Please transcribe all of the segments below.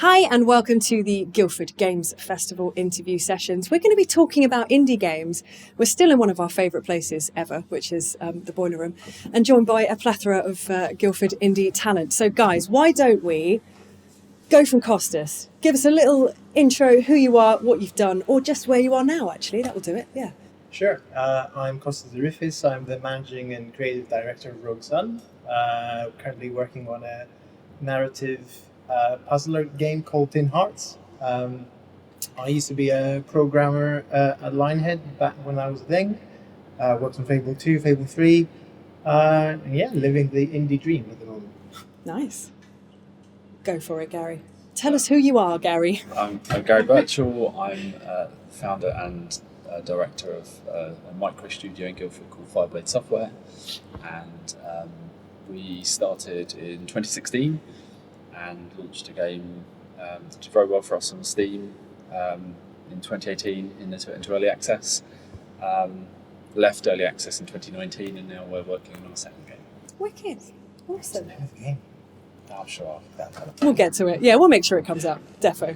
Hi and welcome to the Guildford.Games Festival interview sessions. We're going to be talking about indie games. We're still in one of our favourite places ever, which is the Boiler Room, and joined by a plethora of Guildford indie talent. So guys, why don't we go from Kostas? Give us a little intro, who you are, what you've done, or just where you are now, actually. That will do it, yeah. Sure. I'm Kostas Zarifis. I'm the managing and creative director of Rogue Sun. Currently working on a narrative puzzler game called Tin Hearts. I used to be a programmer at Lionhead back when that was a thing. Worked on Fable 2, Fable 3. And yeah, living the indie dream at the moment. Nice. Go for it, Gary. Tell us who you are, Gary. I'm Gary Birchall. I'm founder and director of a micro studio in Guildford called Fireblade Software. And we started in 2016 and launched a game that did very well for us on Steam in 2018 into early access. Left early access in 2019 and now we're working on our second game. Wicked. Awesome. Game. I'm sure We'll get to it. Yeah, we'll make sure it comes out. Defo.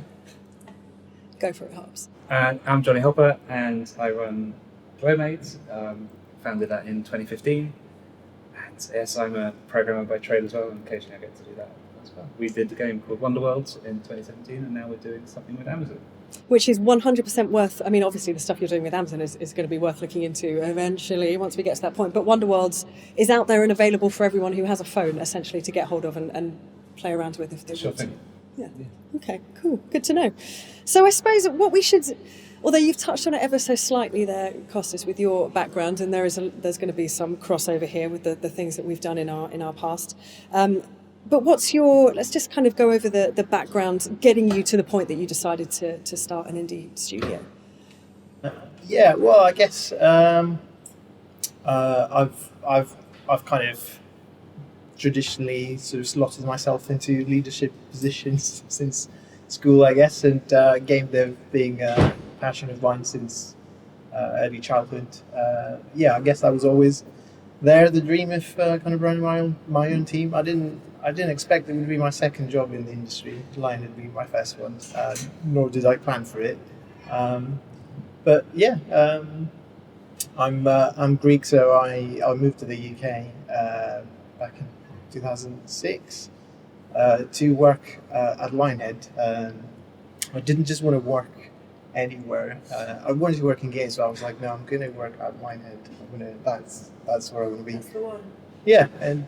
Go for it, Hobbs. And I'm Jonny and I run Glowmade. Founded that in 2015. And yes, I'm a programmer by trade as well, and occasionally I get to do that as well. We did a game called Wonderworld in 2017, and now we're doing something with Amazon. Which is 100% worth, I mean, obviously the stuff you're doing with Amazon is going to be worth looking into eventually once we get to that point. But Wonderworlds is out there and available for everyone who has a phone, essentially, to get hold of and play around with if they want to. Yeah. Okay, cool. Good to know. So I suppose what we should, although you've touched on it ever so slightly there, Kostas, with your background, and there's going to be some crossover here with the things that we've done in our past. But let's just kind of go over the background, getting you to the point that you decided to start an indie studio. Yeah, well, I guess I've kind of traditionally sort of slotted myself into leadership positions since school, I guess, and game dev being a passion of mine since early childhood. I guess I was always there, the dream of kind of running my own team. I didn't expect it would be my second job in the industry. Line would be my first one, nor did I plan for it. But yeah, I'm Greek, so I moved to the UK back in 2006 to work at Lionhead. I didn't just want to work anywhere. I wanted to work in games, so I was like, no, I'm going to work at Lionhead. That's where I want to be. That's the one. Yeah, and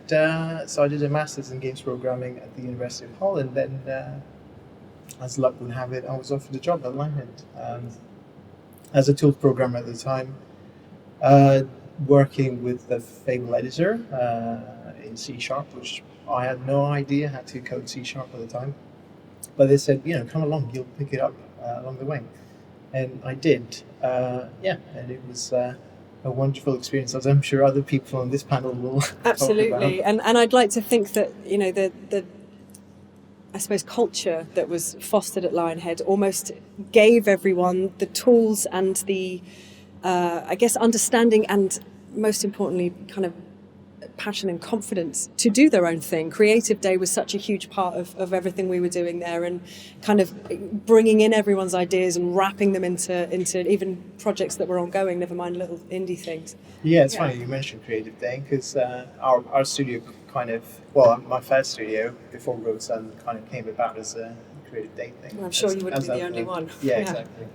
so I did a master's in games programming at the University of Hull, and then, as luck would have it, I was offered a job at Lionhead as a tools programmer at the time, working with the Fable editor in C#, which I had no idea how to code C# at the time. But they said, come along, you'll pick it up along the way. And I did, and it was a wonderful experience, as I'm sure other people on this panel will absolutely. talk about. And I'd like to think that the I suppose culture that was fostered at Lionhead almost gave everyone the tools and the I guess understanding and most importantly kind of passion and confidence to do their own thing. Creative Day was such a huge part of everything we were doing there, and kind of bringing in everyone's ideas and wrapping them into even projects that were ongoing, never mind little indie things. Yeah, it's funny you mentioned Creative Day, because our studio kind of, my first studio before Rogue Sun kind of came about as a Creative Day thing. Well, I'm sure you wouldn't be the only one. Yeah, exactly.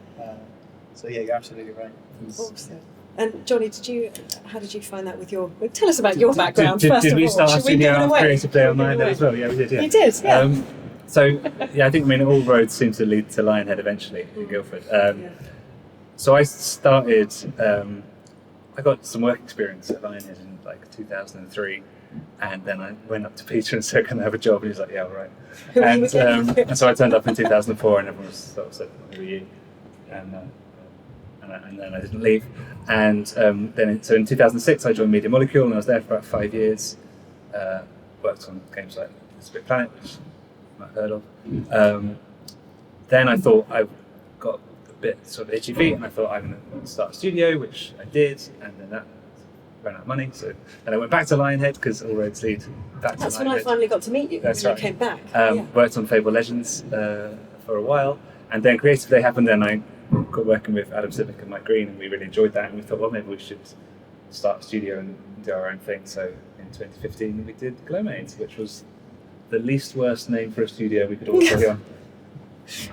So yeah, you're absolutely right. Awesome. And Jonny, how did you find that with tell us about your background first of all. Did we start our studio on Creative Day on Lionhead as well? Yeah, we did, yeah. You did, yeah. I think all roads seem to lead to Lionhead eventually in Guildford. So I started, I got some work experience at Lionhead in 2003, and then I went up to Peter and said, can I have a job? And he was like, yeah, all right. And so I turned up in 2004 and everyone was sort of said, who are you? And then I didn't leave. And so in 2006 I joined Media Molecule, and I was there for about 5 years. Worked on games like Split Planet, which you might have heard of. Then I thought I got a bit sort of itchy feet, and I thought I'm going to start a studio, which I did, and then that ran out of money. So, and I went back to Lionhead because all roads lead back to That's when Lionhead. I finally got to meet you. That's when right. You came back. Worked on Fable Legends for a while, and then Creative Day happened, and I got working with Adam Civic and Mike Green, and we really enjoyed that, and we thought, well, maybe we should start a studio and do our own thing. So in 2015 we did Glowmade, which was the least worst name for a studio we could all agree on.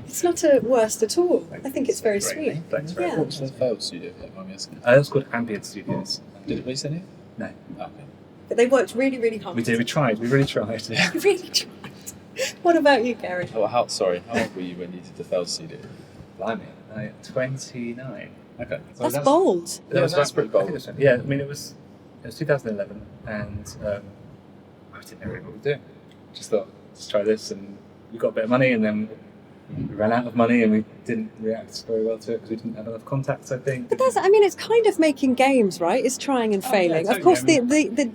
It's not a worst at all. I think it's very Great sweet. name. Thanks very Yeah. much. What's the failed studio? If you don't mind me asking? It was called Ambient Studios. Did it release any? No, Okay. But they worked really, really hard. we did. We tried. We really tried. You really tried. What about you, Gary? Oh, how old were you when you did the failed studio? Blimey, 29. Okay. That's bold. Yeah, that's pretty bold. Yeah, I mean it was 2011, and I didn't know really what we were doing. Just thought, let's try this, and we got a bit of money, and then we ran out of money, and we didn't react very well to it because we didn't have enough contacts, I think. But it's kind of making games, right? It's trying and failing. totally. Of course, I mean- the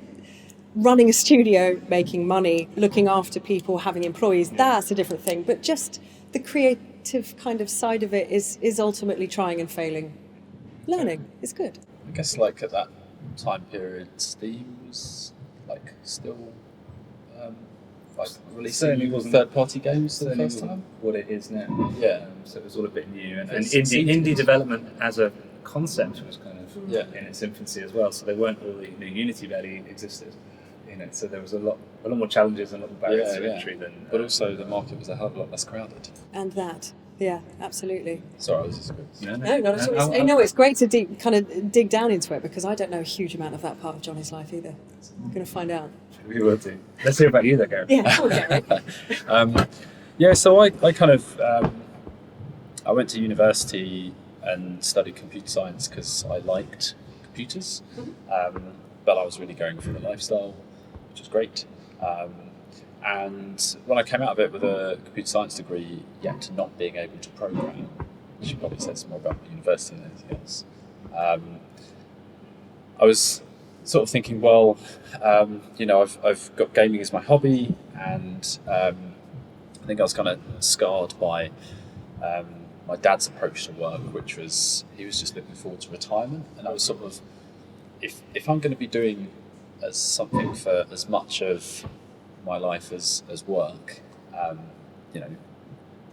running a studio, making money, looking after people, having employees, that's a different thing. But just the creative kind of side of it is ultimately trying and failing. Learning is good. I guess like at that time period, Steam was like still like releasing Certainly wasn't- third-party games for the Certainly first wasn't time. what it is now. Yeah. So it was all a bit new, and It's indie succeeded. development as a concept was kind of Yeah. in its infancy as well. So they weren't all the Unity barely existed. So there was a lot more challenges and a lot more barriers to entry than. But also the market was a hell of a lot less crowded. And that, yeah, absolutely. Sorry, I was just. No, not at all. It's great to dig down into it because I don't know a huge amount of that part of Johnny's life either. I'm going to find out. We will do. Let's hear about you, though, Gary. Yeah, come on, Gary. So I kind of I went to university and studied computer science because I liked computers, but I was really going for the lifestyle, which was great. And when I came out of it with a computer science degree, yet not being able to program, which probably says more about the university than anything else, I was sort of thinking, well, I've got gaming as my hobby, and I think I was kind of scarred by my dad's approach to work, which was he was just looking forward to retirement, and I was sort of, if I'm going to be doing something for as much of my life as work,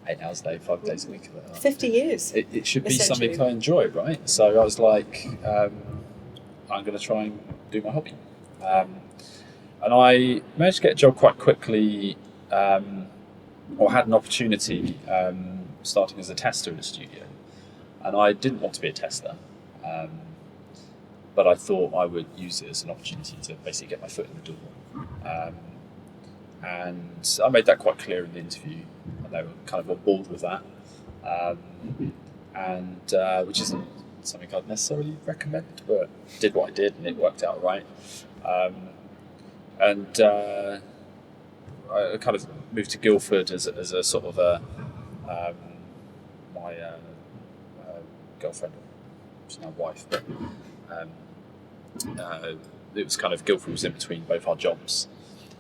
8 hours a day, 5 days a week. 50 years. It should be essentially. something I enjoy, right? So I was like, I'm going to try and do my hobby. And I managed to get a job quite quickly, or had an opportunity starting as a tester in a studio. And I didn't want to be a tester, but I thought I would use it as an opportunity to basically get my foot in the door. And I made that quite clear in the interview, and they were kind of on board with that, which isn't something I'd necessarily recommend, but did what I did and it worked out right. I kind of moved to Guildford as a sort of my girlfriend, which is now wife, but it was kind of Guildford was in between both our jobs,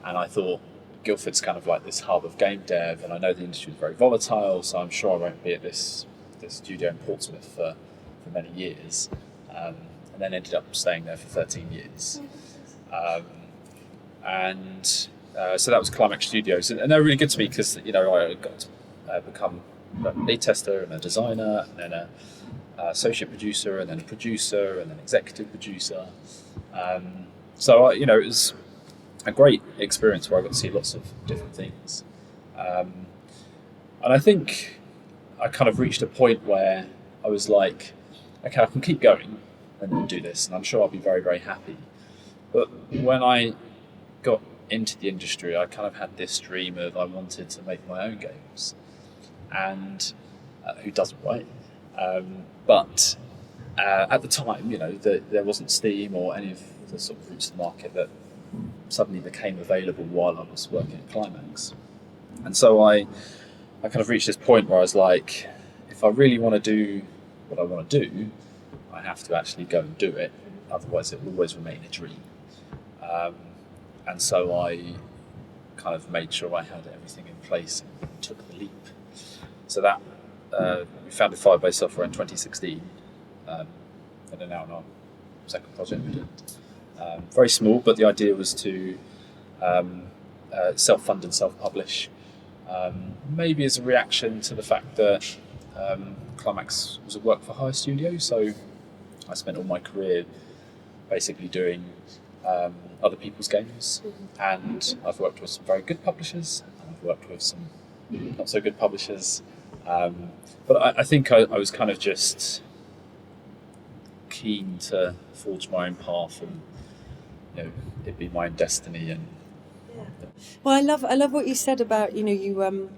and I thought Guildford's kind of like this hub of game dev, and I know the industry is very volatile, so I'm sure I won't be at this studio in Portsmouth for many years, and then ended up staying there for 13 years. So that was Climax Studios, and they were really good to me because I got to become a lead tester and a designer, and then a associate producer, and then a producer, and then executive producer. So it was a great experience where I got to see lots of different things, and I think I kind of reached a point where I was like, okay, I can keep going and do this, and I'm sure I'll be very, very happy. But when I got into the industry, I kind of had this dream of I wanted to make my own games, and who doesn't, right? But at the time, there wasn't Steam or any of the sort of routes to the market that suddenly became available while I was working at Climax. And so I kind of reached this point where I was like, if I really want to do what I want to do, I have to actually go and do it. Otherwise, it will always remain a dream. And so I kind of made sure I had everything in place and took the leap. So that we founded Fireblade Software in 2016, and then out on our second project we did. very small, but the idea was to self-fund and self-publish, maybe as a reaction to the fact that Climax was a work-for-hire studio, so I spent all my career basically doing other people's games, and I've worked with some very good publishers, and I've worked with some not so good publishers, but I think I was kind of just keen to forge my own path and it be my own destiny. And well, I love what you said about you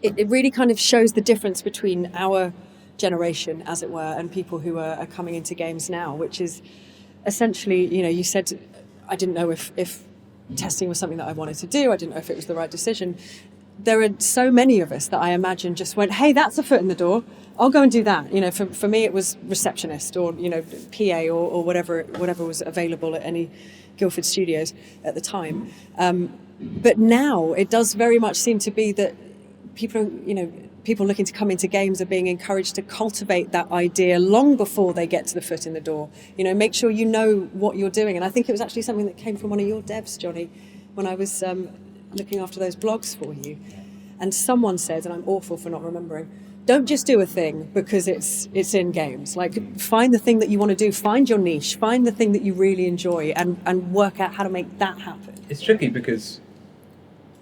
it really kind of shows the difference between our generation, as it were, and people who are coming into games now, which is essentially, you said, I didn't know if testing was something that I wanted to do. I didn't know if it was the right decision. There are so many of us that I imagine just went, hey, that's a foot in the door, I'll go and do that. For me it was receptionist or PA or whatever was available at any Guildford Studios at the time. But now it does very much seem to be that people looking to come into games are being encouraged to cultivate that idea long before they get to the foot in the door. Make sure you know what you're doing. And I think it was actually something that came from one of your devs, Jonny, when I was looking after those blogs for you. And someone said, and I'm awful for not remembering, don't just do a thing because it's in games. Like, find the thing that you want to do, find your niche, find the thing that you really enjoy, and work out how to make that happen. It's tricky because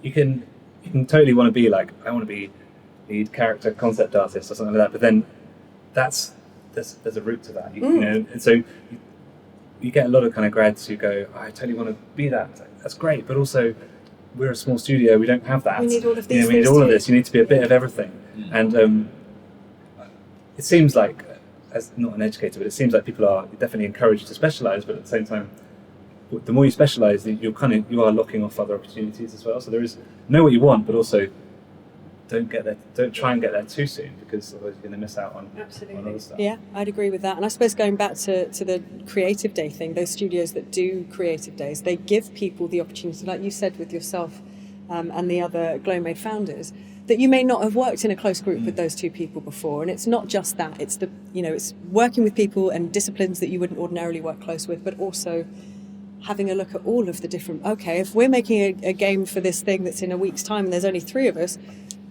you can totally want to be like, I want to be lead character concept artist or something like that, but then there's a route to that, and so you get a lot of kind of grads who go, I totally want to be that. That's great, but also we're a small studio, we don't have that. We need all of these we need things all of too. this. You need to be a bit of everything. And it seems like, as not an educator, but it seems like people are definitely encouraged to specialise, but at the same time, the more you specialise, you are locking off other opportunities as well. So there is, know what you want, but also don't try and get there too soon, because otherwise you're going to miss out on other stuff. Yeah, I'd agree with that. And I suppose going back to the creative day thing, those studios that do creative days, they give people the opportunity, like you said with yourself and the other Glowmade founders, that you may not have worked in a close group with those two people before. And it's not just that, it's it's working with people and disciplines that you wouldn't ordinarily work close with, but also having a look at all of the different, okay, if we're making a game for this thing that's in a week's time and there's only 3 of us,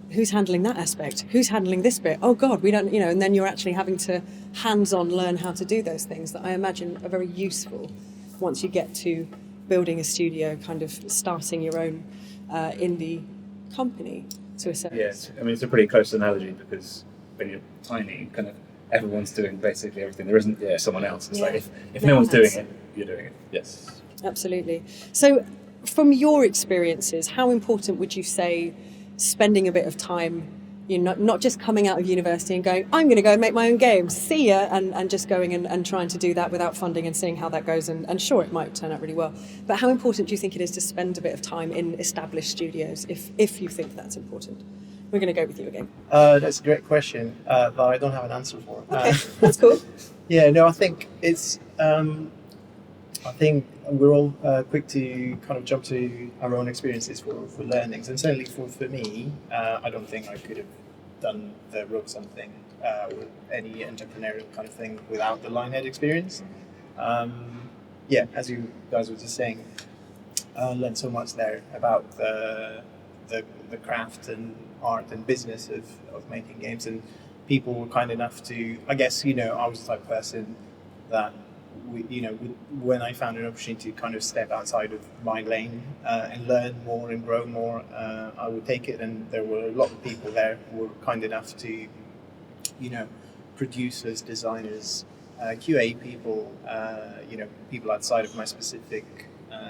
who's handling that aspect? Who's handling this bit? Oh God, we don't, and then you're actually having to hands-on learn how to do those things that I imagine are very useful once you get to building a studio, kind of starting your own indie company to a certain extent. I mean, it's a pretty close analogy, because when you're tiny, kind of everyone's doing basically everything. There isn't someone else. It's like if no one's doing it, you're doing it. Yes. Absolutely. So from your experiences, how important would you say spending a bit of time, not just coming out of university and going, I'm going to go and make my own games, see ya, and just going and trying to do that without funding and seeing how that goes, and sure, it might turn out really well, but how important do you think it is to spend a bit of time in established studios, if you think that's important? We're going to go with you again. That's a great question, but I don't have an answer for it. Okay, that's cool. Yeah, no, I think it's I think we're all quick to kind of jump to our own experiences for learnings, and certainly for me, I don't think I could have done the rope something or any entrepreneurial kind of thing without the Lionhead experience. As you guys were just saying, I learned so much there about the craft and art and business of making games, and people were kind enough to, I guess, I was the type of person that when I found an opportunity to kind of step outside of my lane and learn more and grow more, I would take it. And there were a lot of people there who were kind enough to, producers, designers, QA people, people outside of my specific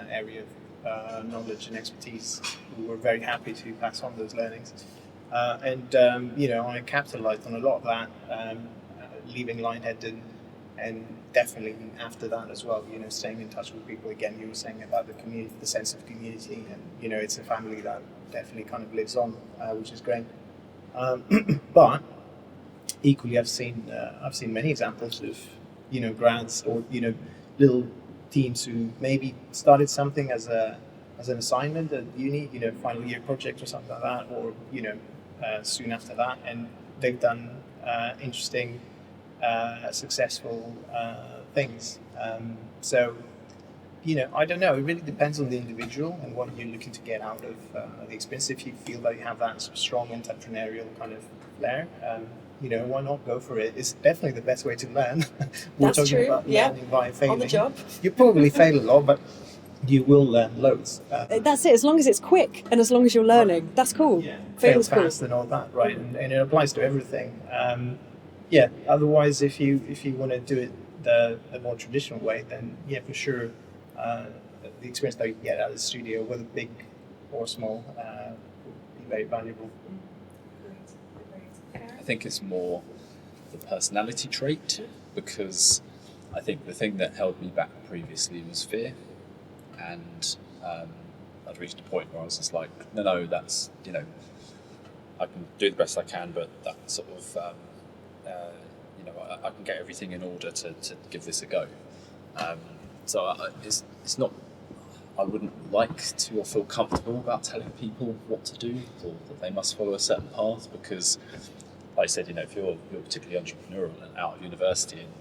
area of knowledge and expertise, who were very happy to pass on those learnings. I capitalized on a lot of that, leaving Lionhead and definitely after that as well, staying in touch with people. Again, you were saying about the community, the sense of community, and it's a family that definitely kind of lives on, which is great. But equally, I've seen many examples of grads or little teams who maybe started something as an assignment at uni, final year project or something like that, or soon after that, and they've done successful things. So I don't know. It really depends on the individual and what you're looking to get out of the experience. If you feel that you have that sort of strong entrepreneurial kind of flair, why not go for it? It's definitely the best way to learn. We're That's talking true. about learning by failing. On the job. You probably fail a lot, but you will learn loads. That's it. As long as it's quick and as long as you're learning, that's cool. Fail Fail's fast cool. and all that, right? And it applies to everything. Otherwise, if you want to do it the more traditional way, then for sure, the experience that you get out of the studio, whether big or small, will be very valuable. I think it's more the personality trait, because I think the thing that held me back previously was fear, and I'd reached a point where I was just like, no, that's, I can do the best I can, but that sort of, I can get everything in order to give this a go. It's not, I wouldn't like to or feel comfortable about telling people what to do or that they must follow a certain path, because, like I said, if you're particularly entrepreneurial and out of university, and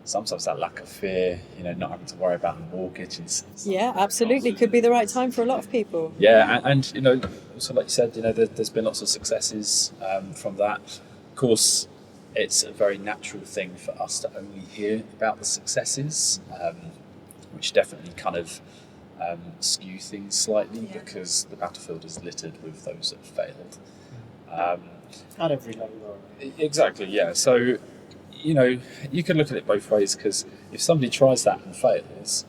sometimes that lack of fear, not having to worry about a mortgage and stuff. Yeah, absolutely. Could be the right time for a lot of people. Yeah, and so like you said, there's been lots of successes from that. Of course, it's a very natural thing for us to only hear about the successes, which definitely kind of skew things slightly, because the battlefield is littered with those that have failed. At every level. Exactly, yeah. So, you can look at it both ways, because if somebody tries that and fails,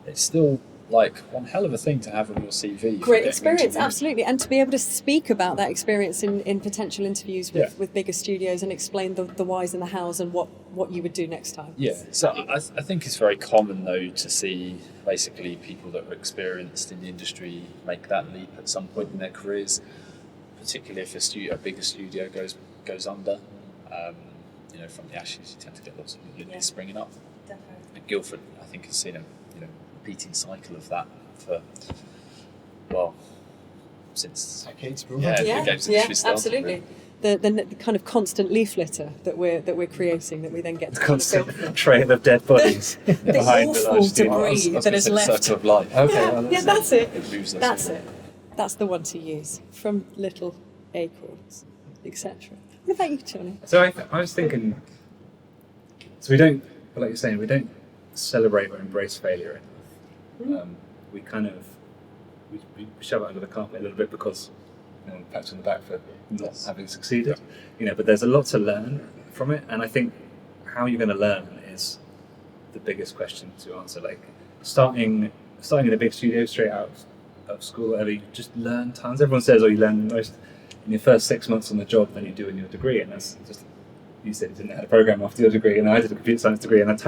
it's still like one hell of a thing to have on your CV. Great experience, absolutely. And to be able to speak about that experience in potential interviews with bigger studios and explain the whys and the hows and what you would do next time. Yeah, so I think it's very common, though, to see basically people that are experienced in the industry make that leap at some point in their careers, particularly if a bigger studio goes under. From the ashes, you tend to get lots of units springing up. Definitely. And Guildford, I think, has seen a repeating cycle of that for, since decades, probably. the games industry started. Absolutely. The kind of constant leaf litter that we're creating, that we then get to constant trail of dead bodies behind the awful large studio. debris that is left. Circle of life. Okay, That's it. It moves those That's things. it. That's the one to use. From little acorns, etc. What about you, Jonny? So I was thinking, so we don't, like you're saying, we don't celebrate or embrace failure enough. We kind of, we shove it under the carpet a little bit because, pats on the back for not having succeeded. But there's a lot to learn from it, and I think how you're going to learn is the biggest question to answer. Like starting in a big studio straight out of school, whatever, you just learn tons. Everyone says, you learn the most in your first 6 months on the job than you do in your degree, and that's just, you said you didn't know how to program after your degree, and I did a computer science degree, and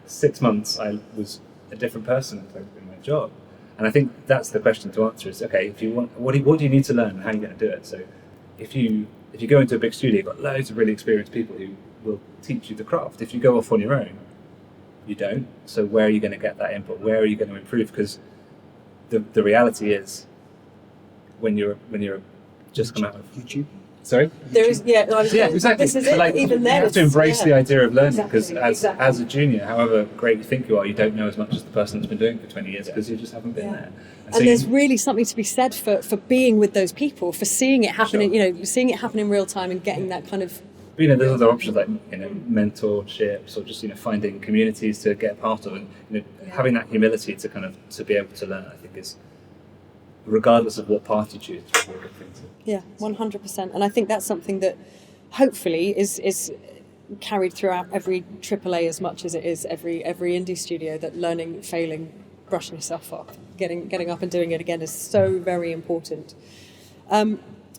6 months I was a different person in my job. And I think that's the question to answer is, okay, if you want, what do you need to learn and how are you going to do it? So if you go into a big studio, you've got loads of really experienced people who will teach you the craft. If you go off on your own, you don't. So where are you going to get that input? Where are you going to improve? Because the reality is, when you're just come out of YouTube. Sorry? There is, exactly. This is it. Even you there, have to embrace the idea of learning, because Exactly. as a junior, however great you think you are, you don't know as much as the person that's been doing it for 20 years because you just haven't been there. And there's really something to be said for being with those people, for seeing it happen, seeing it happen in real time and getting that kind of. There's other options like mentorships or just finding communities to get part of, and having that humility to be able to learn. I think is, regardless of what path you choose, it's a really good thing to. Yeah, 100%. And I think that's something that hopefully is carried throughout every AAA as much as it is every indie studio, that learning, failing, brushing yourself up, getting up and doing it again is so very important.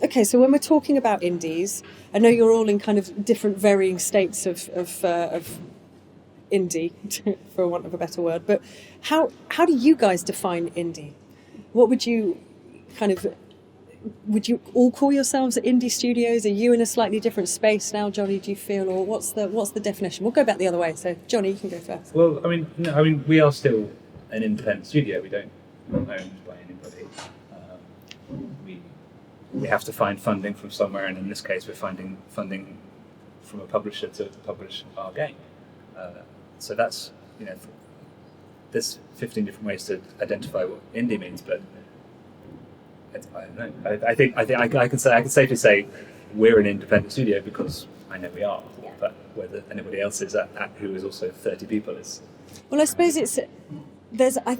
Okay, so when we're talking about indies, I know you're all in kind of different varying states of indie, for want of a better word, but how do you guys define indie? What would you all call yourselves indie studios? Are you in a slightly different space now, Jonny, do you feel, or what's the definition? We'll go back the other way, so Jonny, you can go first. Well, we are still an independent studio. We're not owned by anybody. We have to find funding from somewhere, and in this case we're finding funding from a publisher to publish our game. So that's, there's 15 different ways to identify what indie means, but I don't know. I think I can safely say we're an independent studio because I know we are. Yeah. But whether anybody else is at who is also 30 people is. Well, I suppose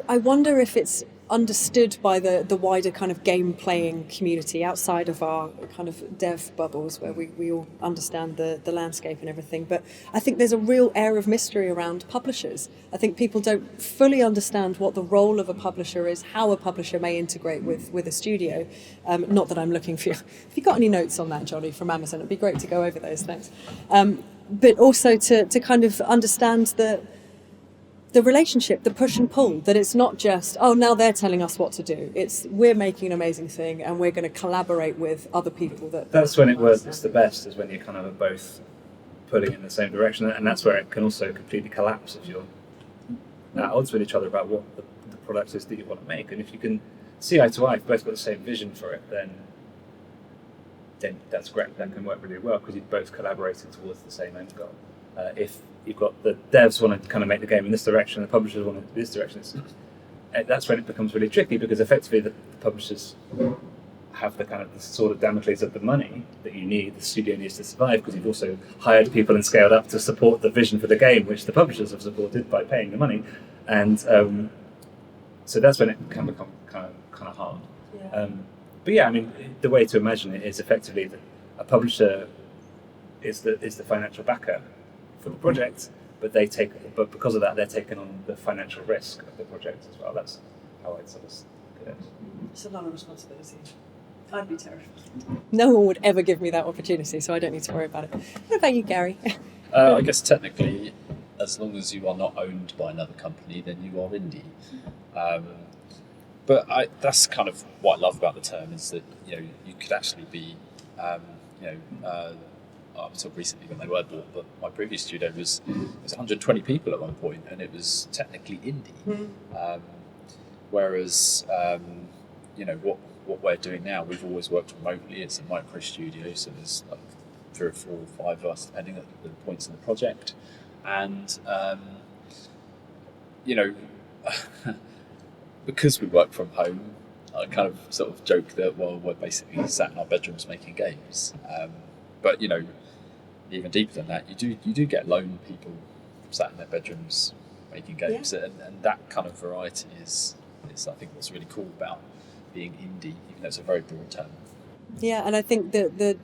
I wonder if it's understood by the wider kind of game playing community outside of our kind of dev bubbles where we all understand the landscape and everything. But I think there's a real air of mystery around publishers. I think people don't fully understand what the role of a publisher is, how a publisher may integrate with a studio. Not that I'm looking for you. If you've got any notes on that, Jonny, from Amazon, it'd be great to go over those, thanks. But also to kind of understand the relationship, the push and pull, that it's not just, oh, now they're telling us what to do. It's we're making an amazing thing and we're going to collaborate with other people. That's when it works the best, is when you kind of are both pulling in the same direction. And that's where it can also completely collapse if you're at odds with each other about what the product is that you want to make. And if you can see eye to eye, if you've both got the same vision for it, then that's great. That can work really well because you've both collaborated towards the same end goal. If you've got the devs want to kind of make the game in this direction, the publishers want it in this direction, that's when it becomes really tricky, because effectively the publishers have the sort of Damocles of the money that you need, the studio needs to survive, because you've also hired people and scaled up to support the vision for the game, which the publishers have supported by paying the money. And so that's when it can become kind of hard. Yeah. But yeah, I mean, the way to imagine it is effectively that a publisher is the financial backer for the project, but because of that, they're taking on the financial risk of the project as well. That's how I'd sort of look at it. It's a lot of responsibility. I'd be terrified. No one would ever give me that opportunity, so I don't need to worry about it. What about you, Gary? I guess technically, as long as you are not owned by another company, then you are indie. But that's kind of what I love about the term, is that you could actually be up until recently when they were bought, but my previous studio was 120 people at one point, and it was technically indie. Whereas what we're doing now, we've always worked remotely. It's a micro studio, so there's like 3 or 4 or 5 of us depending on the points in the project, and because we work from home, I kind of sort of joke that we're basically sat in our bedrooms making games, but even deeper than that, you do get lone people sat in their bedrooms making games, and that kind of variety is I think what's really cool about being indie, even though it's a very broad term. Yeah, and I think that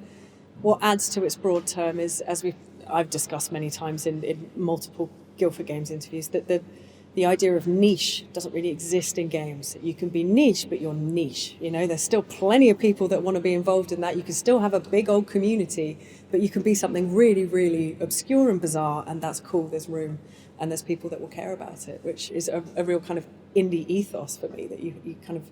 what adds to its broad term is, as I've discussed many times in multiple Guildford.Games interviews, that the idea of niche doesn't really exist in games. You can be niche, but you're niche. There's still plenty of people that want to be involved in that. You can still have a big old community, but you can be something really, really obscure and bizarre, and that's cool. There's room, and there's people that will care about it, which is a real kind of indie ethos for me, that you kind of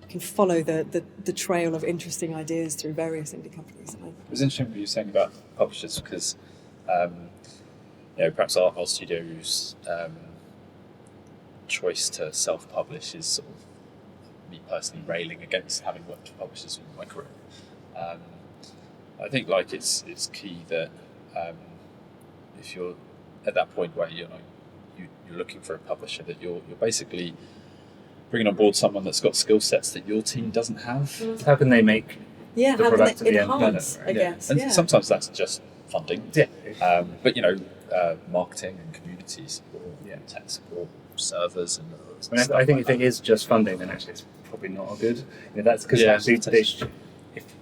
can follow the trail of interesting ideas through various indie companies. It was interesting what you were saying about publishers, because perhaps our studio's choice to self-publish is sort of me personally railing against having worked for publishers in my career. I think it's key that if you're at that point where you're looking for a publisher, that you're basically bringing on board someone that's got skill sets that your team doesn't have. How can they make the product at the end better? Enhance, I guess. And sometimes that's just funding. Yeah. But marketing and community support, tech support, servers, and I think if it is just funding, then actually it's probably not good. That's because actually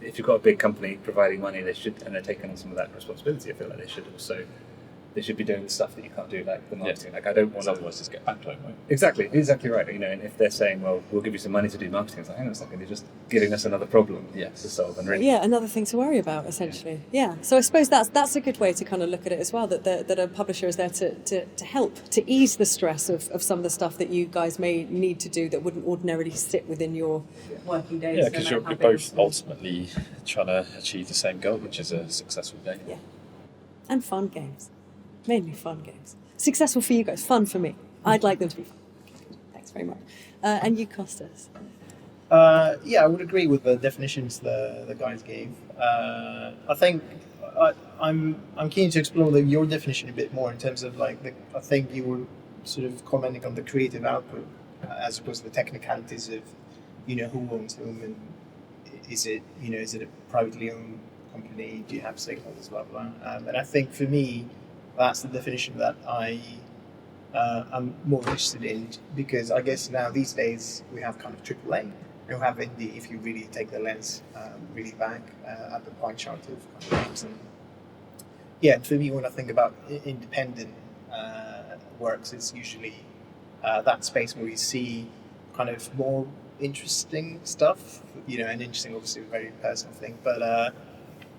if you've got a big company providing money, and they're taking on some of that responsibility. I feel like they should be doing the stuff that you can't do, like the marketing. Like I don't want to otherwise just get backload, right? Exactly right. And if they're saying, well, we'll give you some money to do marketing, it's like, hang on a second, you're just giving us another problem to solve. And really, another thing to worry about, essentially. Yeah. So I suppose that's a good way to kind of look at it as well, that a publisher is there to help, to ease the stress of some of the stuff that you guys may need to do that wouldn't ordinarily sit within your working days. Yeah, because you're both ultimately trying to achieve the same goal, which is a successful game. Yeah. And fun games. Mainly fun games. Successful for you guys, fun for me. I'd like them to be fun. Thanks very much. And you, Kostas? I would agree with the definitions the guys gave. I think I'm keen to explore your definition a bit more in terms of I think you were sort of commenting on the creative output as opposed to the technicalities of, who owns whom, and is it a privately owned company? Do you have stakeholders? Blah blah. And I think for me, that's the definition that I'm more interested in, because I guess now these days we have kind of AAA and we have indie. If you really take the lens really back at the pie chart of games, and for me, when I think about independent works, it's usually that space where we see kind of more interesting stuff, and interesting, obviously, a very personal thing, but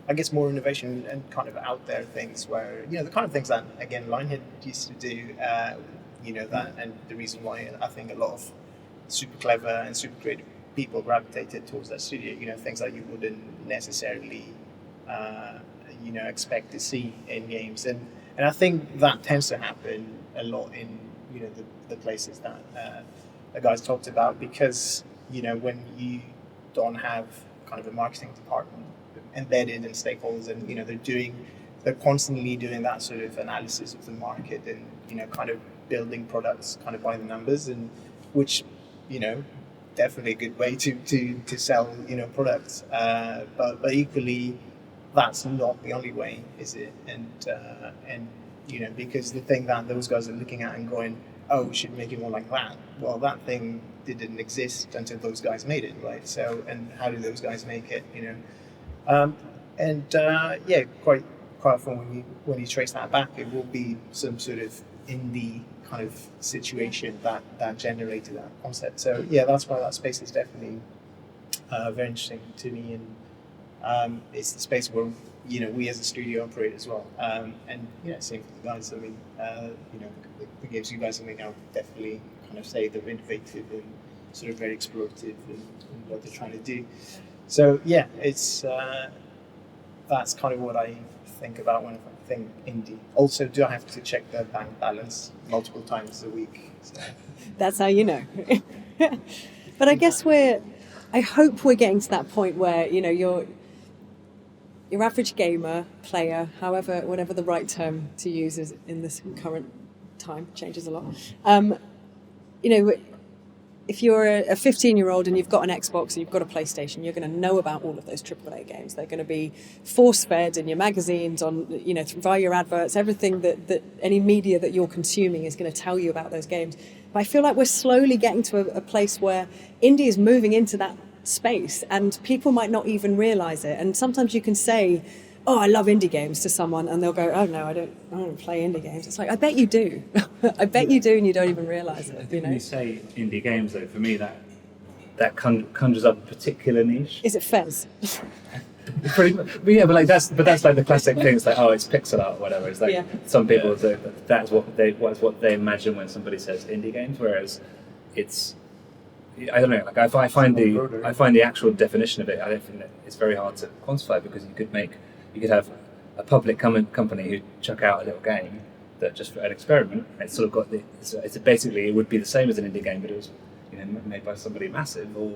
I guess more innovation and kind of out there things where, the kind of things that, again, Lionhead used to do, that, and the reason why I think a lot of super clever and super creative people gravitated towards that studio, things that you wouldn't necessarily, expect to see in games. And I think that tends to happen a lot in, the places that the guys talked about, because, when you don't have kind of a marketing department embedded in stakeholders, and they're constantly doing that sort of analysis of the market, and kind of building products kind of by the numbers, and which definitely a good way to sell products, but equally that's not the only way, is it? And because the thing that those guys are looking at and going, oh, we should make it more like that, well, that thing didn't exist until those guys made it, right? So, and how do those guys make it? Quite often when you trace that back, it will be some sort of indie kind of situation that generated that concept. So that's why that space is definitely very interesting to me, and it's the space where we as a studio operate as well. Same for the guys. I mean, the games you guys are making, I would definitely kind of say they're innovative and sort of very explorative in what they're trying to do. So it's that's kind of what I think about when I think indie. Also, do I have to check the bank balance multiple times a week? So. That's how you know. But I guess I hope we're getting to that point where your average gamer, player, whatever the right term to use is in this current time, changes a lot. If you're a 15-year-old and you've got an Xbox and you've got a PlayStation, you're going to know about all of those AAA games. They're going to be force-fed in your magazines, on via your adverts. Everything that any media that you're consuming is going to tell you about those games. But I feel like we're slowly getting to a place where indie is moving into that space, and people might not even realise it. And sometimes you can say, "Oh, I love indie games" to someone, and they'll go, "Oh no, I don't play indie games." It's like, I bet you do. I bet you do, and you don't even realise it. When you say indie games, though, for me that conjures up a particular niche. Is it Fez? Pretty much, but that's like the classic thing. It's like, oh, it's pixel art or whatever. It's like some people that's what they imagine when somebody says indie games, whereas it's, I don't know. Like I find the actual definition of it, I don't think that it's very hard to quantify, because you could have a public company who chuck out a little game that just for an experiment. It's sort of got it's basically, it would be the same as an indie game, but it was made by somebody massive, or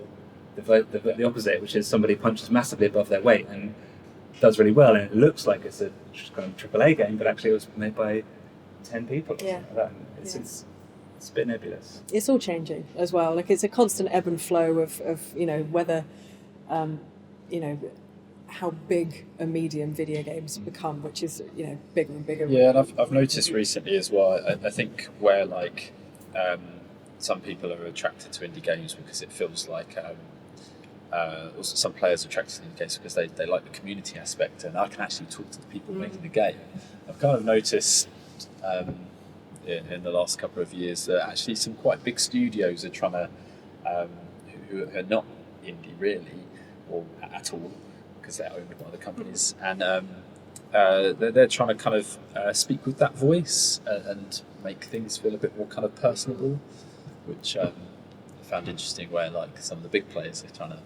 the opposite, which is somebody punches massively above their weight and does really well, and it looks like it's a kind of AAA game, but actually it was made by 10 people. Yeah. Like that. It's a bit nebulous. It's all changing as well. Like, it's a constant ebb and flow of whether how big a medium video games become, which is bigger and bigger. Yeah, and I've noticed recently as well. I think where some people are attracted to indie games because it feels like also some players are attracted to indie games because they like the community aspect, and I can actually talk to the people making the game. I've kind of noticed in the last couple of years that actually some quite big studios are trying to who are not indie really or at all, because they're owned by other companies, and they're trying to kind of speak with that voice and make things feel a bit more kind of personable, which I found interesting, where like some of the big players are trying to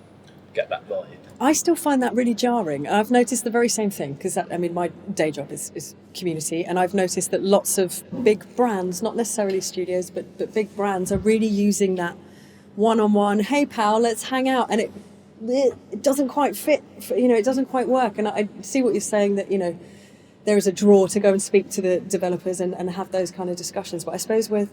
get that vibe. I still find that really jarring. I've noticed the very same thing, because my day job is community, and I've noticed that lots of big brands, not necessarily studios, but big brands are really using that one-on-one, hey pal, let's hang out, and it doesn't quite fit, it doesn't quite work. And I see what you're saying, that there is a draw to go and speak to the developers and have those kind of discussions. But I suppose with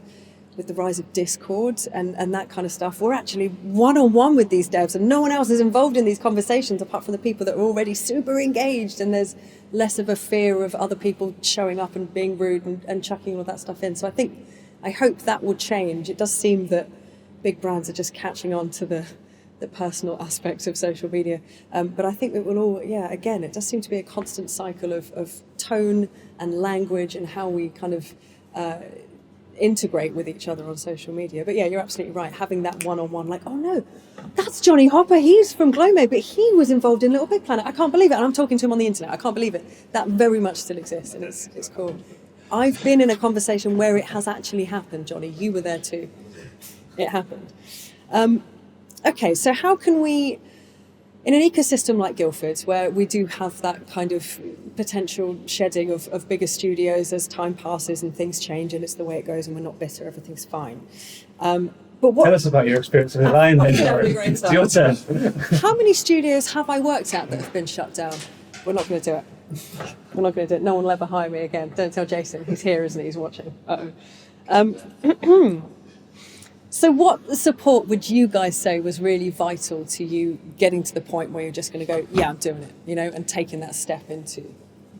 the rise of Discord and that kind of stuff, we're actually one-on-one with these devs, and no one else is involved in these conversations apart from the people that are already super engaged, and there's less of a fear of other people showing up and being rude and chucking all that stuff in. So I hope that will change. It does seem that big brands are just catching on to the personal aspects of social media. But I think it will all, again, it does seem to be a constant cycle of tone and language and how we kind of integrate with each other on social media. But yeah, you're absolutely right. Having that one-on-one, like, oh no, that's Jonny Hopper. He's from Glowmade, but he was involved in Little Big Planet. I can't believe it. And I'm talking to him on the internet. I can't believe it. That very much still exists, and it's cool. I've been in a conversation where it has actually happened, Jonny. You were there too. It happened. Okay, so how can we, in an ecosystem like Guildford, where we do have that kind of potential shedding of bigger studios as time passes and things change and it's the way it goes and we're not bitter, everything's fine. But what, Tell us about your experience with Lion then, that'd be Lauran. great It's stuff. your turn. How many studios have I worked at that have been shut down? We're not going to do it. We're not going to do it. No one will ever hire me again. Don't tell Jason. He's here, isn't he? He's watching. So what support would you guys say was really vital to you getting to the point where you're just going to go, yeah, I'm doing it, and taking that step into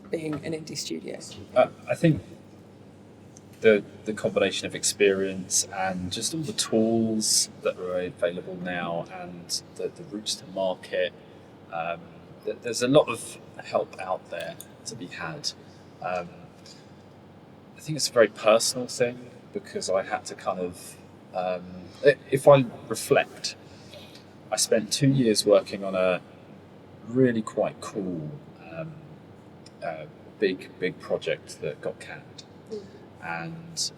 being an indie studio? I think the combination of experience and just all the tools that are available now and the routes to market, there's a lot of help out there to be had. I think it's a very personal thing because I had to kind of, if I reflect, I spent 2 years working on a really quite cool big project that got canned, and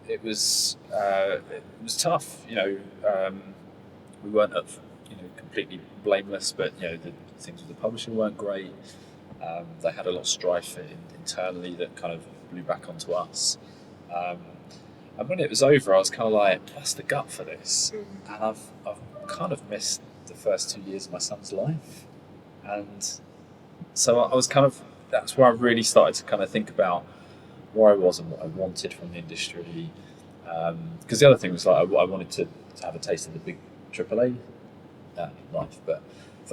it was tough. We weren't completely blameless, but the things with the publisher weren't great. They had a lot of strife internally that kind of blew back onto us. And when it was over, I was kind of like, that's the gut for this. And I've kind of missed the first 2 years of my son's life. And so I was that's where I really started to kind of think about where I was and what I wanted from the industry. Because the other thing was like, I wanted to have a taste of the big AAA life. But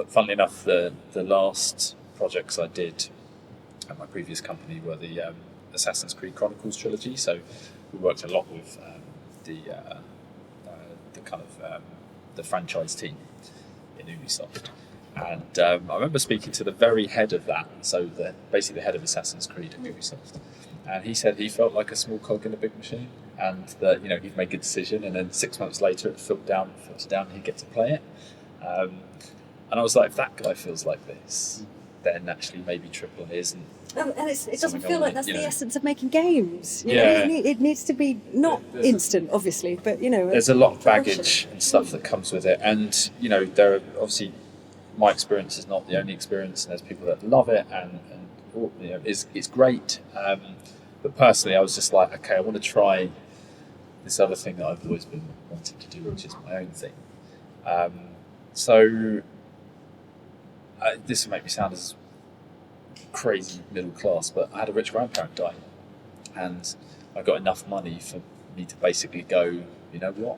funnily enough, the last projects I did at my previous company were the Assassin's Creed Chronicles trilogy. So we worked a lot with the kind of the franchise team in Ubisoft, and I remember speaking to the very head of that, so basically the head of Assassin's Creed at Ubisoft, and he said he felt like a small cog in a big machine, and that he'd make a decision, and then 6 months later it filtered down, and he'd get to play it, and I was like, if that guy feels like this, then actually maybe AAA isn't. And it doesn't feel like that's the essence of making games. Yeah. It needs to be not instant, obviously, but there's a lot of baggage and stuff that comes with it, and there are obviously, my experience is not the only experience, and there's people that love it, and it's great. But personally, I was just like, okay, I want to try this other thing that I've always been wanting to do, which is my own thing. So this will make me sound as crazy middle class, but I had a rich grandparent die, and I got enough money for me to basically go, you know what,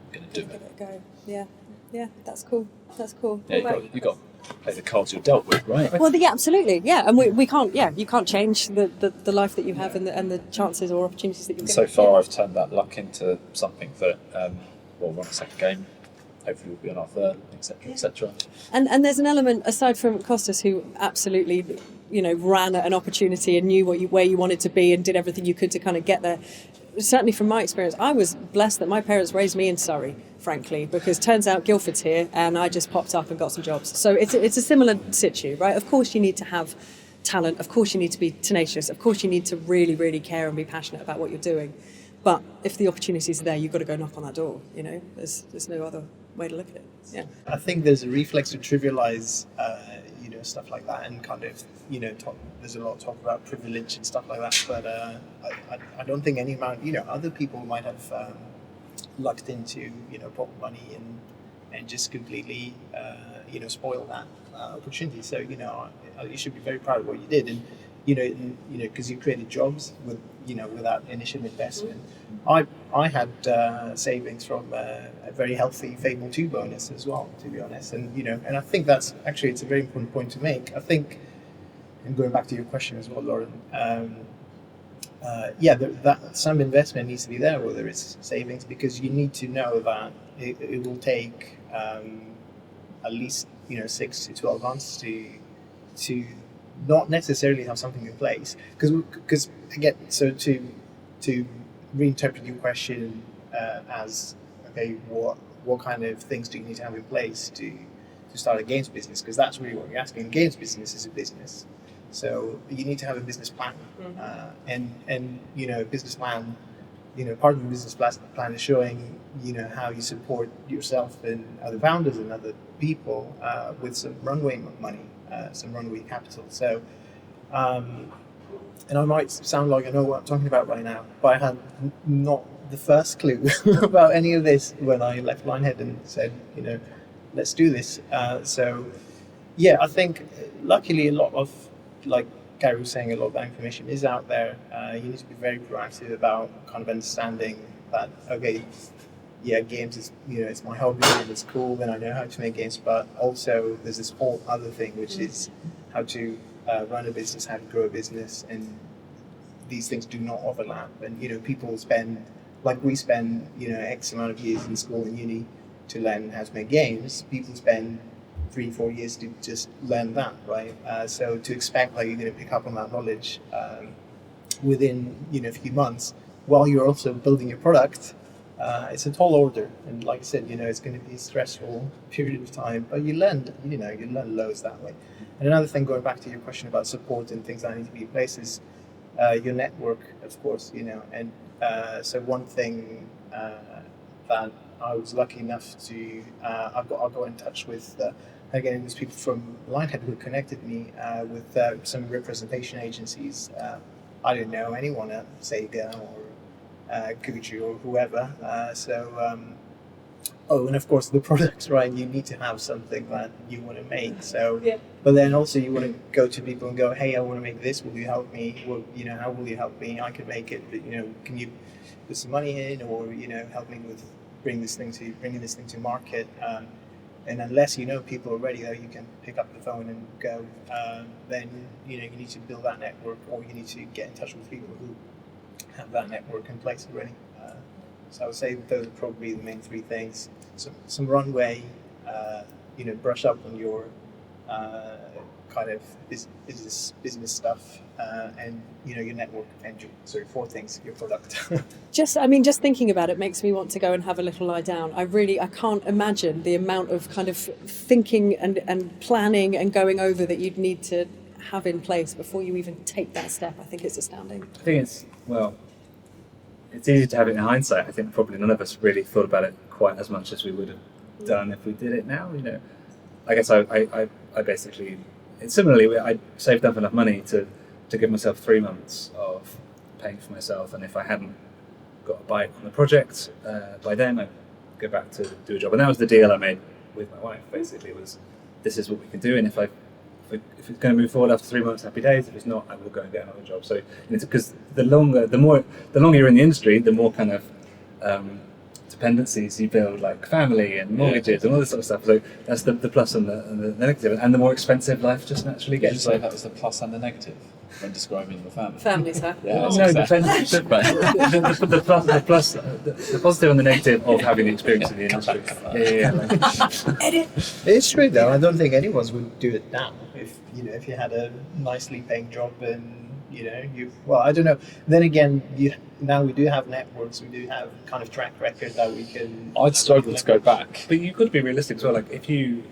I'm going to do it. Go. Yeah, that's cool. Yeah, you got to play the cards you're dealt with, right? Well, yeah, absolutely, yeah, and we can't. Yeah, you can't change the life that you have and the chances or opportunities that you've. And so far, I've turned that luck into something that we'll run a second game. Hopefully we'll be on our third, etc., etc. And there's an element, aside from Kostas, who absolutely, ran at an opportunity and knew where you wanted to be and did everything you could to kind of get there. Certainly from my experience, I was blessed that my parents raised me in Surrey, frankly, because turns out Guildford's here and I just popped up and got some jobs. So it's a similar situ, right? Of course you need to have talent. Of course you need to be tenacious. Of course you need to really, really care and be passionate about what you're doing. But if the opportunities are there, you've got to go knock on that door, There's no other way to look at it. Yeah. I think there's a reflex to trivialize, stuff like that, and kind of, there's a lot of talk about privilege and stuff like that. But I don't think any amount, other people might have lucked into, proper money and just completely spoil that opportunity. So you should be very proud of what you did, and because you created jobs with that initial investment. I had savings from a very healthy Fable 2 bonus as well, to be honest, and I think it's a very important point to make. I think, and going back to your question as well, Lauran, that some investment needs to be there, whether it's savings, because you need to know that it will take at least 6 to 12 months to not necessarily have something in place, because again, so to reinterpret your question as okay, what kind of things do you need to have in place to start a games business, because that's really what you're asking. Games business is a business, so you need to have a business plan, and a business plan. Part of the business plan is showing how you support yourself and other founders and other people with some runway money, some runway capital. So, and I might sound like I know what I'm talking about right now, but I had not the first clue about any of this when I left Lionhead and said, let's do this. I think luckily a lot of, like Gary was saying, a lot of that information is out there. You need to be very proactive about kind of understanding that, okay, games is, it's my hobby and it's cool and I know how to make games, but also there's this whole other thing, which is how to run a business, how to grow a business, and these things do not overlap. And, people spend, like we spend, X amount of years in school and uni to learn how to make games. People spend 3-4 years to just learn that, right? So to expect like you're going to pick up on that knowledge within a few months while you're also building your product, it's a tall order. And like I said, it's going to be a stressful period of time, but you learn loads that way. And another thing, going back to your question about support and things that need to be in place, is your network, of course. And so one thing that I was lucky enough to, I got in touch with. Again, there's people from Lionhead who connected me with some representation agencies. I didn't know anyone at Sega or Gucci or whoever. And of course the products, right? You need to have something that you want to make. So, but then also you want to go to people and go, hey, I want to make this. Will you help me? Well, how will you help me? I can make it, but can you put some money in, or help me with bringing this thing to market? And unless you know people already that you can pick up the phone and go, then you need to build that network, or you need to get in touch with people who have that network in place already. So I would say those are probably the main three things. Some runway, brush up on your kind of business stuff, and your network, and four things, your product. Just thinking about it makes me want to go and have a little lie down. I can't imagine the amount of kind of thinking and planning and going over that you'd need to have in place before you even take that step. I think it's astounding. I think it's easy to have it in hindsight. I think probably none of us really thought about it quite as much as we would have done if we did it now. I guess I basically, similarly, I saved up enough money to give myself 3 months of paying for myself, and if I hadn't got a bite on the project by then, I'd go back to do a job. And that was the deal I made with my wife. Basically, was this is what we can do, and if it's going to move forward after 3 months, happy days. If it's not, I will go and get another job. So because the longer you're in the industry, the more kind of dependencies you build, like family and mortgages and all this sort of stuff. So that's the plus and the negative, and the more expensive life just naturally gets. Did you say that was the plus and the negative when describing your family? Family, sir. Yeah, the positive and the negative of having the experience in the industry. Edit. It's true though. I don't think anyone would do it now if you had a nicely paying job and I don't know. Then again, now we do have networks. We do have kind of track record that we can. I'd struggle to go back. But you've got to be realistic as well. Like if you've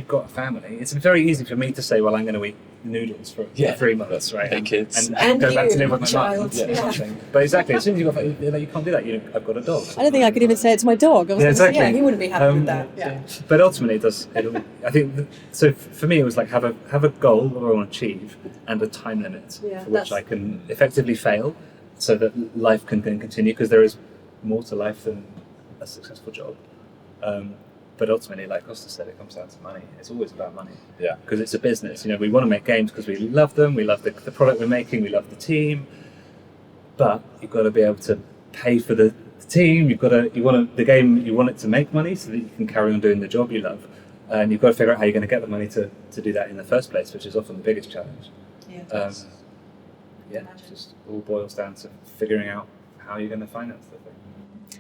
got a family, it's very easy for me to say, well, I'm going to eat noodles for 3 months, right? And kids. And go back to live with my child. mum. But exactly, as soon as you can't do that. I've got a dog. I don't think I could even say it to my dog. Exactly. He wouldn't be happy with that. Yeah. But ultimately, I think so. For me, it was like have a goal that I want to achieve and a time limit for which I can effectively fail, so that life can continue. Because there is more to life than a successful job. But ultimately, like Kostas said, it comes down to money. It's always about money. Yeah. Because it's a business. You know, we want to make games because we love them. We love the product we're making. We love the team. But you've got to be able to pay for the team. You want the game. You want it to make money so that you can carry on doing the job you love. And you've got to figure out how you're going to get the money to do that in the first place, which is often the biggest challenge. Yeah. It just all boils down to figuring out how you're going to finance the thing.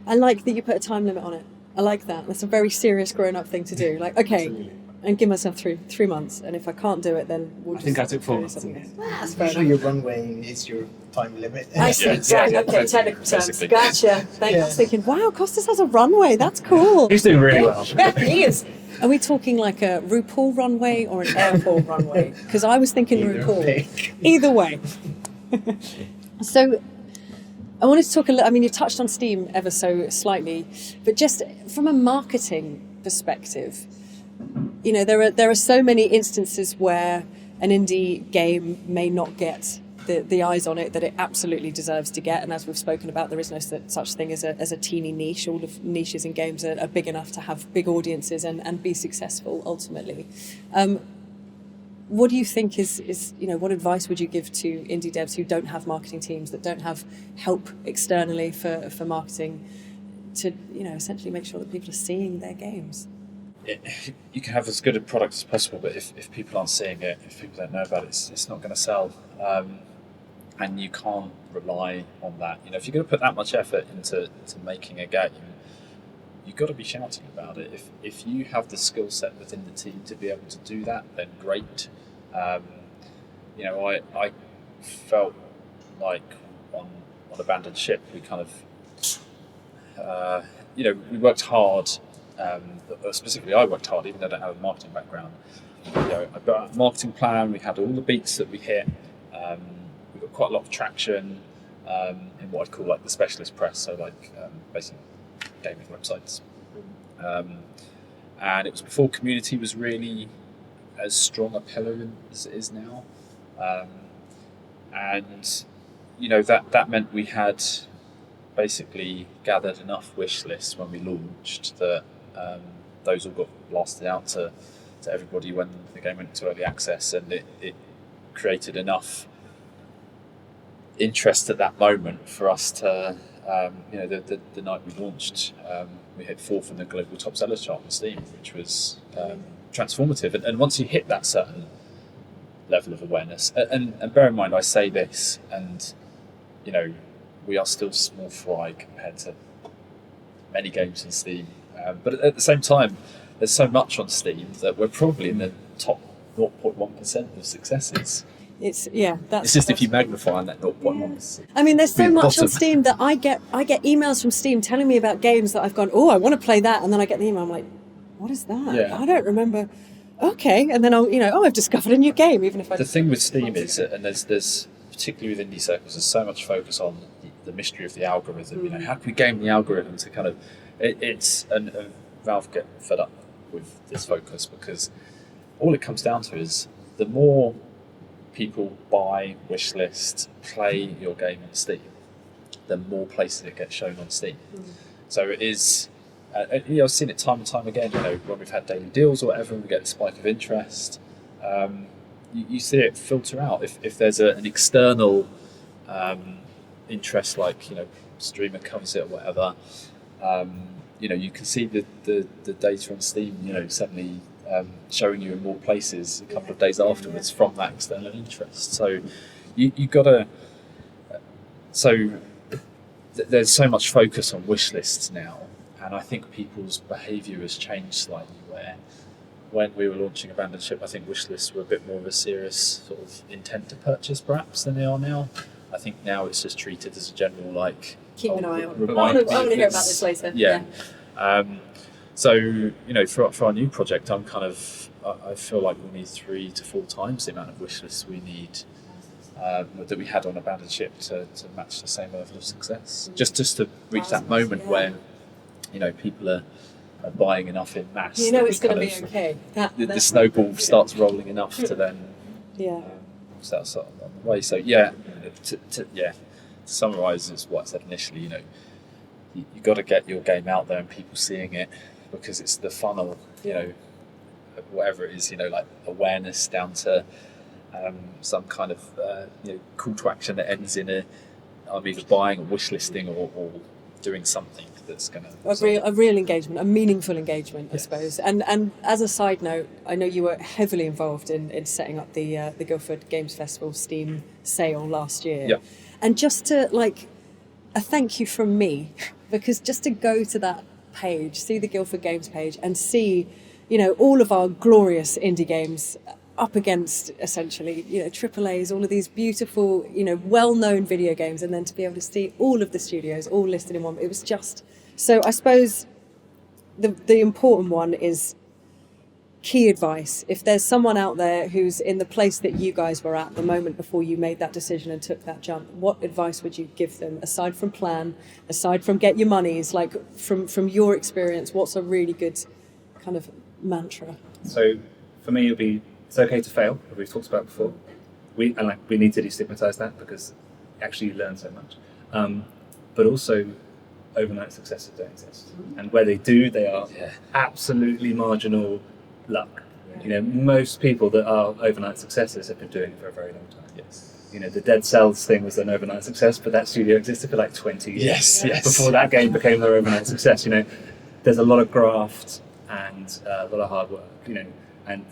I like that you put a time limit on it. I like that. That's a very serious grown-up thing to do. Like, okay, Absolutely. and give myself 3 months, and if I can't do it, then we'll I just think I took 4 do months. something else. That's I'm fair sure enough. your runway is your time limit. I see. Yeah, Right, yeah, okay, yeah, technical terms. basically. Gotcha. I Yeah. was thinking, wow, Kostas has a runway. That's cool. He's doing really well. Yeah, he is. Are we talking like a RuPaul runway or an airport runway? Because I was thinking Either RuPaul. pick. Either way. So I wanted to talk a little, I mean, you touched on Steam ever so slightly, but just from a marketing perspective, you know, there are so many instances where an indie game may not get the eyes on it that it absolutely deserves to get. And as we've spoken about, there is no such thing as a teeny niche. All of niches in games are big enough to have big audiences and be successful ultimately. What do you think is what advice would you give to indie devs who don't have marketing teams, that don't have help externally for marketing, to essentially make sure that people are seeing their games? You can have as good a product as possible, but if people aren't seeing it, if people don't know about it, it's not going to sell. And you can't rely on that. If you're going to put that much effort into making a game, you've got to be shouting about it. If you have the skill set within the team to be able to do that, then great. I felt like on Abandoned Ship, we kind of, we worked hard. Specifically, I worked hard, even though I don't have a marketing background. I got a marketing plan. We had all the beats that we hit. We got quite a lot of traction in what I'd call like the specialist press, so like basically gaming websites. And it was before community was really as strong a pillar as it is now. And that meant we had basically gathered enough wish lists when we launched that those all got blasted out to everybody when the game went into early access, and it created enough interest at that moment for us to, the night we launched, we hit 4th in the global top sellers chart on Steam, which was transformative. And once you hit that certain level of awareness, and bear in mind, I say this, and we are still small fry compared to many games on Steam, but at the same time, there's so much on Steam that we're probably in the top 0.1% of successes. It's just if you magnify on that 0.1%. I mean, there's so Be much bottom. on Steam that I get emails from Steam telling me about games that I've gone, oh, I want to play that, and then I get the email, I'm like, what is that? Yeah. I don't remember. Okay, and then I've discovered a new game, even if I. The thing with Steam is, and there's particularly with indie circles, there's so much focus on the mystery of the algorithm. How can we game the algorithm to kind of and Valve get fed up with this focus, because all it comes down to is the more people buy, wishlist, play your game on Steam, the more places it gets shown on Steam. So it is, I've seen it time and time again, when we've had daily deals or whatever, and we get a spike of interest, you see it filter out. If there's an external interest, like, streamer covers it or whatever, you can see the data on Steam, suddenly showing you in more places a couple of days afterwards from that external interest. So you got to. There's so much focus on wish lists now, and I think people's behaviour has changed slightly. Where when we were launching Abandoned Ship, I think wish lists were a bit more of a serious sort of intent to purchase, perhaps, than they are now. I think now it's just treated as a general keep an eye on. I remind want me to if hear it's- about this later. Yeah. So for our new project, I feel like we need 3 to 4 times the amount of wish lists we need that we had on Abandoned Ship to match the same level of success. Just to reach that moment where people are buying enough in mass. It's going to be okay. The snowball starts rolling enough to then start on the way. So to summarise is what I said initially. You got to get your game out there and people seeing it. because it's the funnel, whatever it is, like awareness down to some kind of call to action that ends in I'm either buying or wish listing or doing something that's going to... A real engagement, a meaningful engagement, I Yes. suppose. And as a side note, I know you were heavily involved in setting up the Guildford.Games Festival Steam sale last year. Yeah. And just to, a thank you from me, because just to go to that page, see the Guildford Games page and see, all of our glorious indie games up against essentially, AAAs, all of these beautiful, well-known video games, and then to be able to see all of the studios all listed in one. It was just... So I suppose the important one is key advice. If there's someone out there who's in the place that you guys were at the moment before you made that decision and took that jump, what advice would you give them, aside from plan, aside from get your monies, from your experience, what's a really good kind of mantra? So for me, it would be, it's okay to fail, as we've talked about before. We need to destigmatise that, because actually you learn so much. But also, overnight successes don't exist. And where they do, they are absolutely marginal luck. Most people that are overnight successes have been doing it for a very long time. Yes. The Dead Cells thing was an overnight success, but that studio existed for 20 years Yes. before that game became their overnight success. There's a lot of graft and a lot of hard work. And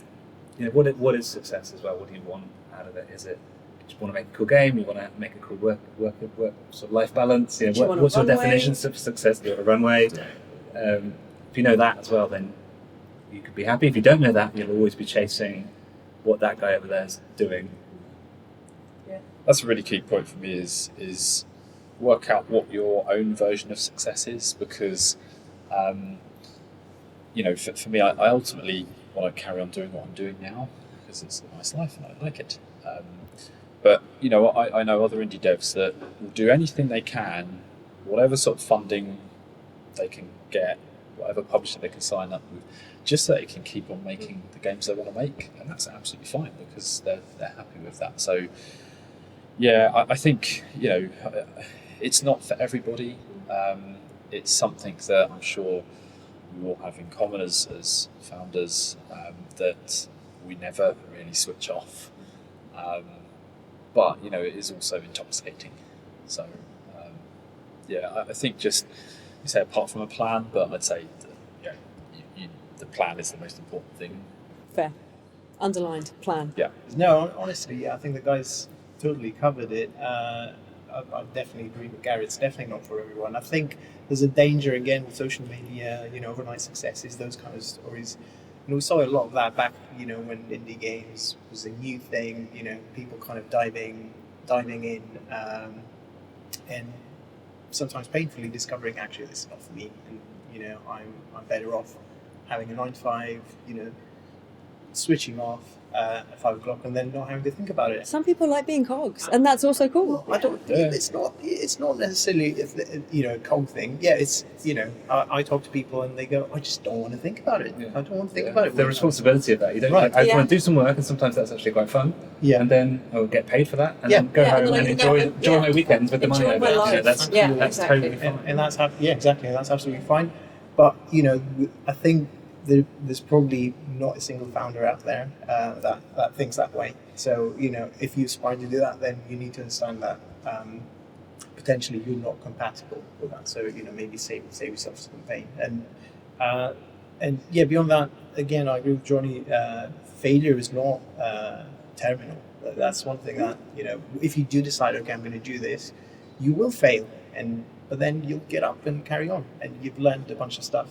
what is success as well? What do you want out of it? Is it you want to make a cool game? You want to make a cool work sort of life balance? What's your definition of success? Do you want a runway? If you know that as well, then you could be happy. If you don't know that, you'll always be chasing what that guy over there is doing. Yeah. That's a really key point for me is work out what your own version of success is, because for me, I ultimately want to carry on doing what I'm doing now because it's a nice life and I like it. But I know other indie devs that will do anything they can, whatever sort of funding they can get, whatever publisher they can sign up with, just so they can keep on making the games they want to make, and that's absolutely fine because they're happy with that. So I think it's not for everybody. It's something that I'm sure we all have in common as founders, that we never really switch off. But it is also intoxicating. So I think just you say apart from a plan, but I'd say the plan is the most important thing. Fair. Underlined plan. Yeah. No, honestly, I think the guys totally covered it. I definitely agree with Gary. It's definitely not for everyone. I think there's a danger again with social media, overnight successes, those kind of stories. We saw a lot of that back, when indie games was a new thing. People kind of diving in, and sometimes painfully discovering actually this is not for me, and I'm better off having a 9-to-5, switching off at 5 o'clock and then not having to think about it. Some people like being cogs, and that's also cool. I don't. It's not necessarily a cog thing. Yeah, it's I talk to people and they go, I just don't want to think about it. Yeah. I don't want to think about it. The responsibility of that. You don't. Right. I want to do some work, and sometimes that's actually quite fun. Yeah. And then I'll get paid for that, and Yeah. then go Yeah, home and then and I enjoy can go- my weekends with the money. Enjoy I my get. life. That's Yeah, that's exactly. totally fine. and that's exactly. That's absolutely fine. But I think there's probably not a single founder out there that thinks that way. So if you aspire to do that, then you need to understand that potentially you're not compatible with that. So maybe save yourself some pain. And beyond that, again, I agree with Jonny. Failure is not terminal. That's one thing that if you do decide, okay, I'm going to do this, you will fail, but then you'll get up and carry on, and you've learned a bunch of stuff,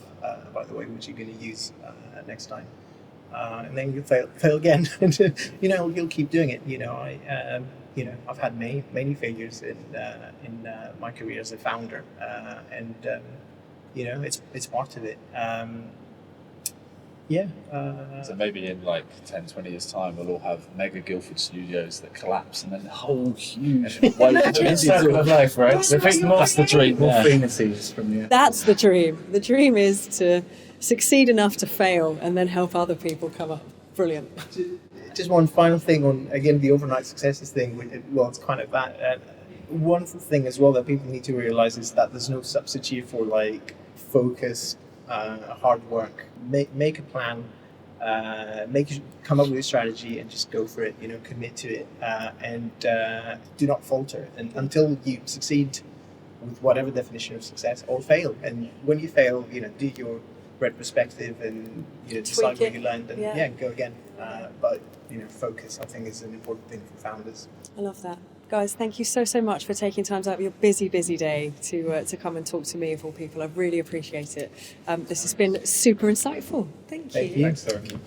by the way, which you're going to use next time. And then you'll fail again, and you'll keep doing it. I've had many failures in my career as a founder, and it's part of it. So maybe in 10, 20 years' time, we'll all have mega Guildford studios that collapse, and then the whole huge wave of Circle of life, right? That's That's the dream. More Yeah. phoenixes from the. That's the dream. The dream is to succeed enough to fail and then help other people come up. Brilliant. Just one final thing on, again, the overnight successes thing. Well, it's kind of that. One thing as well that people need to realize is that there's no substitute for focus hard work. Make a plan. Come up with a strategy and just go for it. Commit to it, and do not falter. And until you succeed with whatever definition of success, or fail. And when you fail, do your retrospective and decide where you learned, and go again. But focus, I think, is an important thing for founders. I love that. Guys, thank you so much for taking time out of your busy day to come and talk to me, of all people. I really appreciate it. This has been super insightful. Thank you. Thanks, Lauran.